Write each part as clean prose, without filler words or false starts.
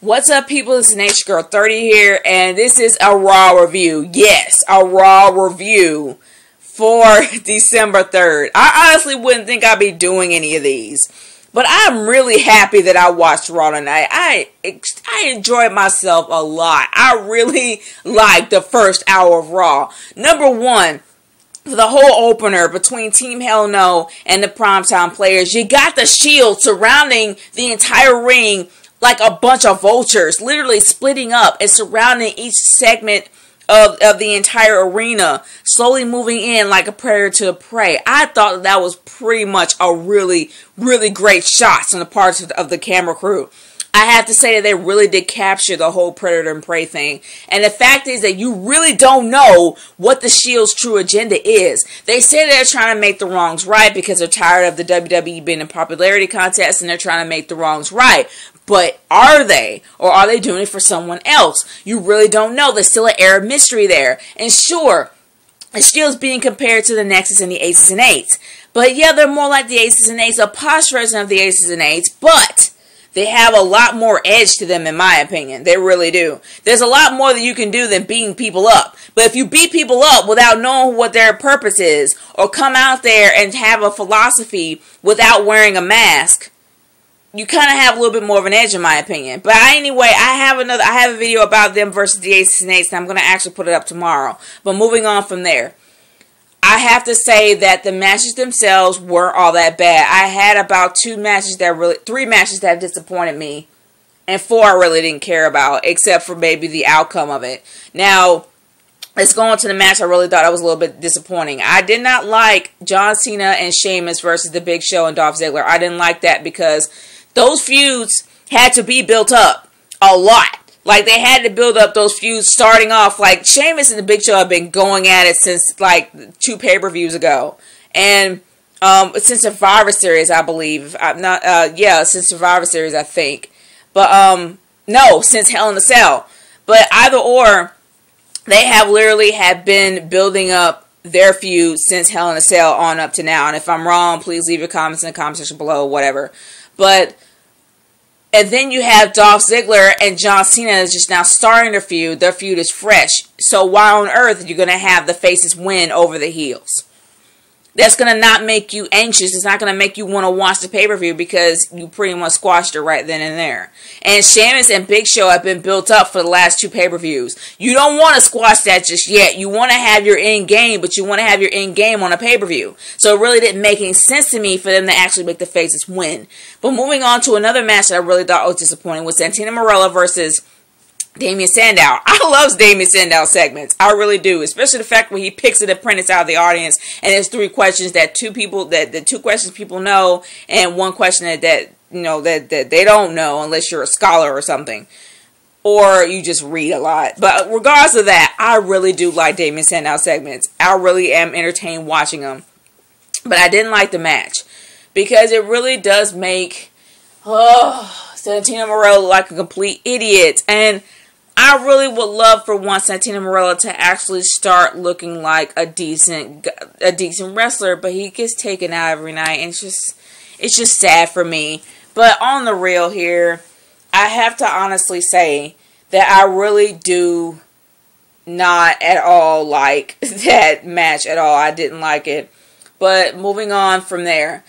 What's up, people? This is Nature Girl 30 here, and this is a Raw review. Yes, a Raw review for December 3rd. I honestly wouldn't think I'd be doing any of these, but I'm really happy that I watched Raw tonight. I enjoyed myself a lot. I really liked the first hour of Raw. Number one, for the whole opener between Team Hell No and the Primetime Players, you got the Shield surrounding the entire ring like a bunch of vultures, literally splitting up and surrounding each segment of the entire arena, slowly moving in like a predator to a prey. I thought that was pretty much a really, really great shots on the parts of the camera crew. I have to say that they really did capture the whole predator and prey thing. And the fact is that you really don't know what the Shield's true agenda is. They say they're trying to make the wrongs right because they're tired of the WWE being a popularity contest and they're trying to make the wrongs right. But are they? Or are they doing it for someone else? You really don't know. There's still an air of mystery there. And sure, the Shield's being compared to the Nexus and the Aces and Eights. But yeah, they're more like the Aces and Eights, a posh version of the Aces and Eights. But they have a lot more edge to them, in my opinion. They really do. There's a lot more that you can do than beating people up. But if you beat people up without knowing what their purpose is, or come out there and have a philosophy without wearing a mask, you kind of have a little bit more of an edge, in my opinion. But anyway, I have a video about them versus the Aces and Eights, and I'm going to actually put it up tomorrow. But moving on from there, I have to say that the matches themselves weren't all that bad. I had about three matches that disappointed me, and 4 I really didn't care about, except for maybe the outcome of it. Now, let's go on to the match I really thought I was a little bit disappointing. I did not like John Cena and Sheamus versus The Big Show and Dolph Ziggler. I didn't like that because those feuds had to be built up a lot. Like, they had to build up those feuds starting off. Like, Sheamus and The Big Show have been going at it since, like, 2 pay-per-views ago. And, since Survivor Series, I believe. Since Survivor Series, I think. But, no, since Hell in a Cell. But either or, they have literally been building up their feud since Hell in a Cell on up to now. And if I'm wrong, please leave your comments in the comment section below, whatever. And then you have Dolph Ziggler and John Cena is just now starting their feud. Their feud is fresh. So why on earth are you going to have the faces win over the heels? That's going to not make you anxious. It's not going to make you want to watch the pay-per-view because you pretty much squashed it right then and there. And Sheamus and Big Show have been built up for the last 2 pay-per-views. You don't want to squash that just yet. You want to have your end game, but you want to have your end game on a pay-per-view. So it really didn't make any sense to me for them to actually make the faces win. But moving on to another match that I really thought was disappointing was Santino Marella versus Damien Sandow. I love Damien Sandow segments. I really do. Especially the fact when he picks an apprentice out of the audience and there's 3 questions that 2 questions people know and 1 question that they don't know unless you're a scholar or something. Or you just read a lot. But regardless of that, I really do like Damien Sandow segments. I really am entertained watching them. But I didn't like the match because it really does make Santino Marella look like a complete idiot. And I really would love for Santino Marella to actually start looking like a decent wrestler, but he gets taken out every night, and it's just sad for me. But on the real here, I have to honestly say that I really do not at all like that match at all. I didn't like it. But moving on from there,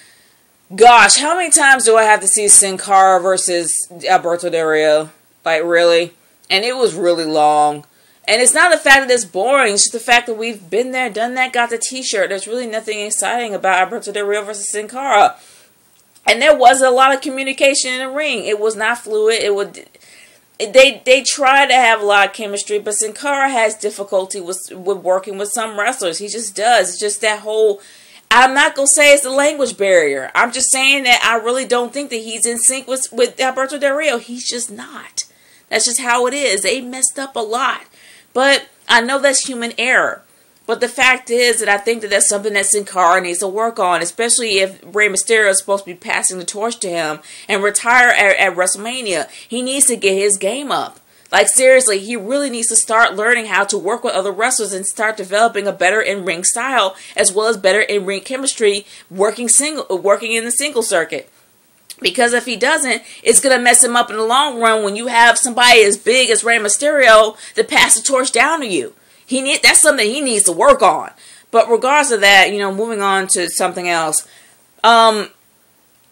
gosh, how many times do I have to see Sin Cara versus Alberto Del Rio? Like, really? And it was really long. And it's not the fact that it's boring. It's just the fact that we've been there, done that, got the t-shirt. There's really nothing exciting about Alberto Del Rio versus Sin Cara. And there wasn't a lot of communication in the ring. It was not fluid. They try to have a lot of chemistry, but Sin Cara has difficulty with working with some wrestlers. He just does. It's just that whole... I'm not going to say it's the language barrier. I'm just saying that I really don't think that he's in sync with Alberto Del Rio. He's just not. That's just how it is. They messed up a lot. But I know that's human error. But the fact is that I think that that's something that Sin Cara needs to work on, especially if Rey Mysterio is supposed to be passing the torch to him and retire at WrestleMania. He needs to get his game up. Like, seriously, he really needs to start learning how to work with other wrestlers and start developing a better in-ring style as well as better in-ring chemistry working in the single circuit. Because if he doesn't, it's going to mess him up in the long run when you have somebody as big as Rey Mysterio to pass the torch down to you. That's something he needs to work on. But regardless of that, moving on to something else. In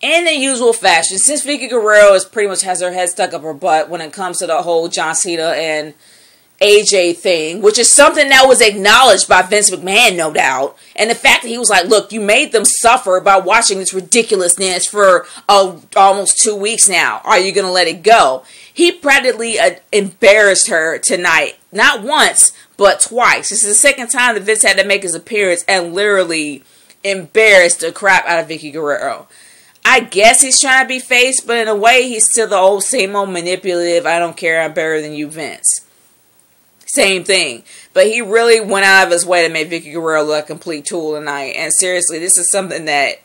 the usual fashion, since Vicky Guerrero pretty much has her head stuck up her butt when it comes to the whole John Cena and AJ thing, which is something that was acknowledged by Vince McMahon, no doubt. And the fact that he was like, look, you made them suffer by watching this ridiculousness for almost 2 weeks now. Are you going to let it go? He practically embarrassed her tonight. Not once, but twice. This is the second time that Vince had to make his appearance and literally embarrassed the crap out of Vicky Guerrero. I guess he's trying to be face, but in a way, he's still the old same old manipulative, I don't care, I'm better than you, Vince. Same thing. But he really went out of his way to make Vicky Guerrero look a complete tool tonight. And seriously, this is something that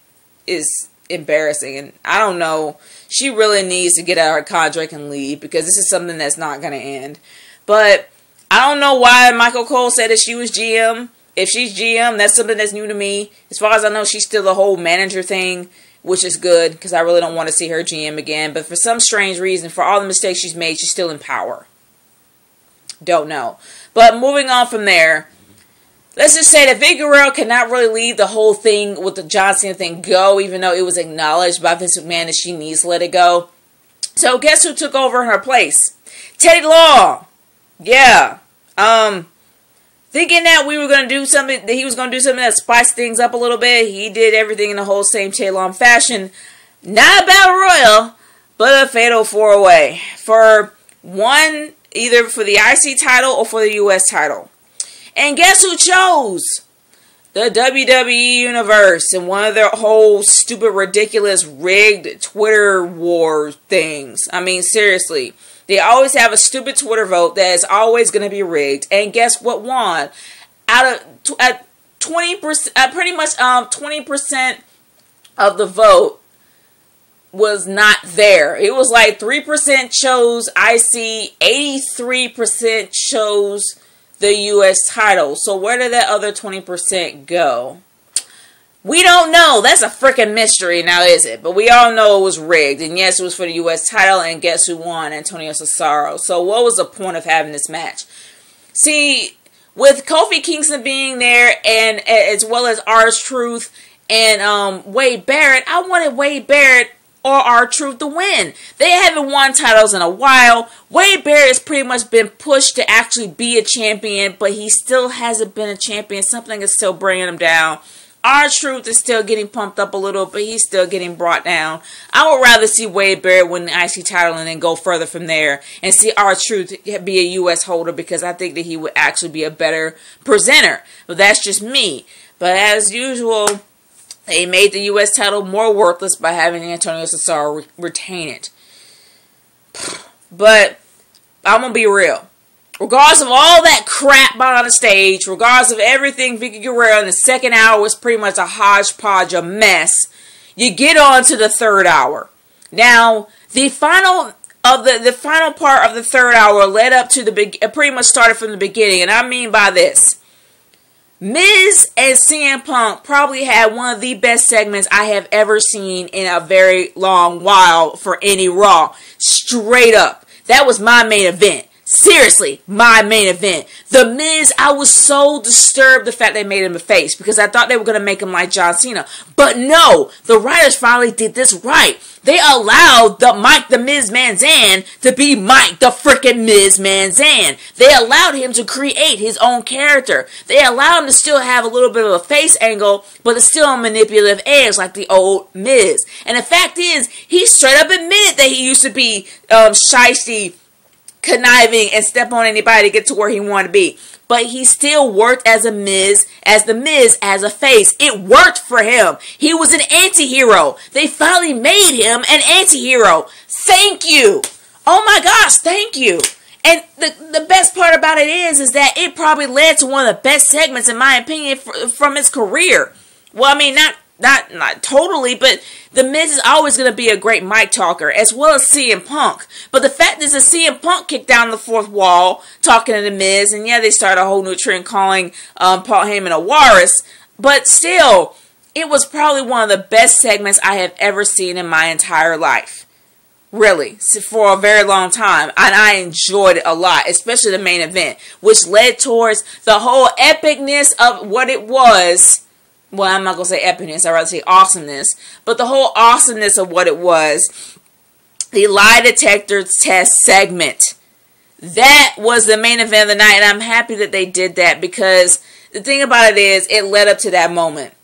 is embarrassing. And I don't know. She really needs to get out of her contract and leave, because this is something that's not going to end. But I don't know why Michael Cole said that she was GM. If she's GM, that's something that's new to me. As far as I know, she's still the whole manager thing, which is good, because I really don't want to see her GM again. But for some strange reason, for all the mistakes she's made, she's still in power. Don't know. But moving on from there, let's just say that Vicky Guerrero cannot really leave the whole thing with the John Cena thing go, even though it was acknowledged by Vince McMahon that she needs to let it go. So guess who took over in her place? Teddy Long. Yeah. Thinking that we were going to do something, that he was going to do something that spiced things up a little bit. He did everything in the whole same Teddy Long fashion. Not a battle royal, but a fatal 4-way. For one, either for the IC title or for the US title. And guess who chose? The WWE Universe and one of their whole stupid, ridiculous, rigged Twitter war things. I mean, seriously. They always have a stupid Twitter vote that is always going to be rigged. And guess what won? Out of 20%, pretty much 20% of the vote was not there. It was like 3% chose IC, 83% chose the US title. So where did that other 20% go? We don't know. That's a freaking mystery now, is it? But we all know it was rigged. And yes, it was for the US title. And guess who won? Antonio Cesaro. So what was the point of having this match? See, with Kofi Kingston being there, and as well as R-Truth and Wade Barrett, I wanted Wade Barrett or R-Truth to win. They haven't won titles in a while. Wade Barrett has pretty much been pushed to actually be a champion, but he still hasn't been a champion. Something is still bringing him down. R-Truth is still getting pumped up a little, but he's still getting brought down. I would rather see Wade Barrett win the IC title and then go further from there and see R-Truth be a US holder, because I think that he would actually be a better presenter. But that's just me. But as usual, they made the US title more worthless by having Antonio Cesaro retain it. But I'm going to be real. Regardless of all that crap on the stage, regardless of everything Vicky Guerrero in the second hour was pretty much a hodgepodge, a mess, you get on to the third hour. Now, the final part of the third hour led up to pretty much started from the beginning, and I mean by this. Miz and CM Punk probably had one of the best segments I have ever seen in a very long while for any Raw. Straight up. That was my main event. Seriously, my main event. The Miz, I was so disturbed the fact they made him a face, because I thought they were going to make him like John Cena. But no, the writers finally did this right. They allowed the Mike the Miz Manzan to be Mike the frickin' Miz Manzan. They allowed him to create his own character. They allowed him to still have a little bit of a face angle, but it's still a manipulative edge like the old Miz. And the fact is, he straight up admitted that he used to be shiesty, conniving, and step on anybody to get to where he wanted to be. But he still worked as the Miz as a face. It worked for him. He was an anti-hero. They finally made him an anti-hero. Thank you. Oh my gosh, thank you. And the best part about it is that it probably led to one of the best segments, in my opinion, from his career. Well, I mean, not totally, but The Miz is always going to be a great mic talker, as well as CM Punk. But the fact is that CM Punk kicked down the fourth wall, talking to The Miz, and yeah, they started a whole new trend calling Paul Heyman a walrus. But still, it was probably one of the best segments I have ever seen in my entire life. Really, for a very long time. And I enjoyed it a lot, especially the main event, which led towards the whole epicness of what it was. Well, I'm not going to say epicness, I'd rather say awesomeness. But the whole awesomeness of what it was. The lie detector test segment. That was the main event of the night, and I'm happy that they did that, because the thing about it is, it led up to that moment.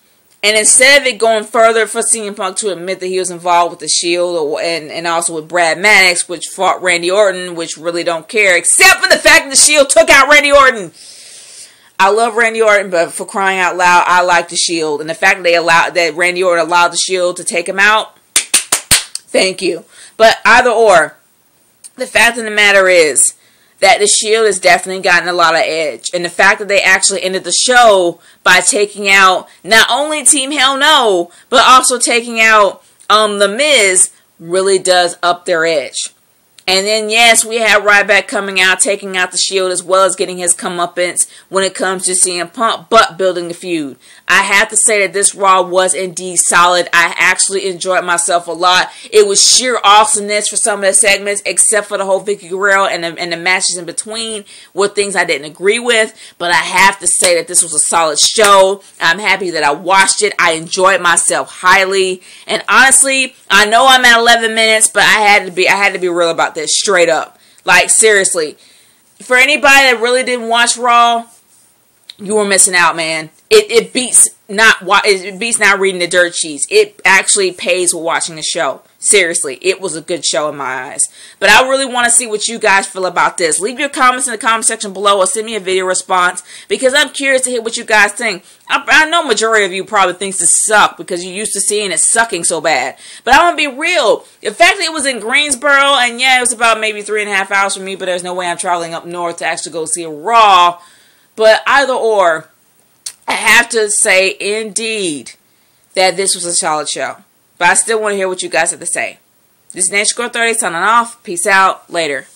And instead of it going further for CM Punk to admit that he was involved with the Shield and also with Brad Maddox, which fought Randy Orton, which really don't care, except for the fact that the Shield took out Randy Orton. I love Randy Orton, but for crying out loud, I like the Shield. And the fact that Randy Orton allowed the Shield to take him out, thank you. But either or, the fact of the matter is that the Shield has definitely gotten a lot of edge. And the fact that they actually ended the show by taking out not only Team Hell No, but also taking out The Miz really does up their edge. And then, yes, we have Ryback coming out, taking out the Shield, as well as getting his comeuppance when it comes to CM Punk, but building the feud. I have to say that this Raw was indeed solid. I actually enjoyed myself a lot. It was sheer awesomeness for some of the segments, except for the whole Vicky Guerrero and the matches in between were things I didn't agree with. But I have to say that this was a solid show. I'm happy that I watched it. I enjoyed myself highly. And honestly, I know I'm at 11 minutes, but I had to be real about this, straight up. Like, seriously. For anybody that really didn't watch Raw, you were missing out, man. It beats not reading the dirt sheets. It actually pays with watching the show. Seriously, it was a good show in my eyes. But I really want to see what you guys feel about this. Leave your comments in the comment section below, or send me a video response, because I'm curious to hear what you guys think. I know majority of you probably thinks this sucked because you're used to seeing it sucking so bad. But I want to be real. The fact that it was in Greensboro, and yeah, it was about maybe 3.5 hours from me, but there's no way I'm traveling up north to actually go see a Raw. But either or, I have to say, indeed, that this was a solid show. But I still want to hear what you guys have to say. This is Girl 30 signing off. Peace out. Later.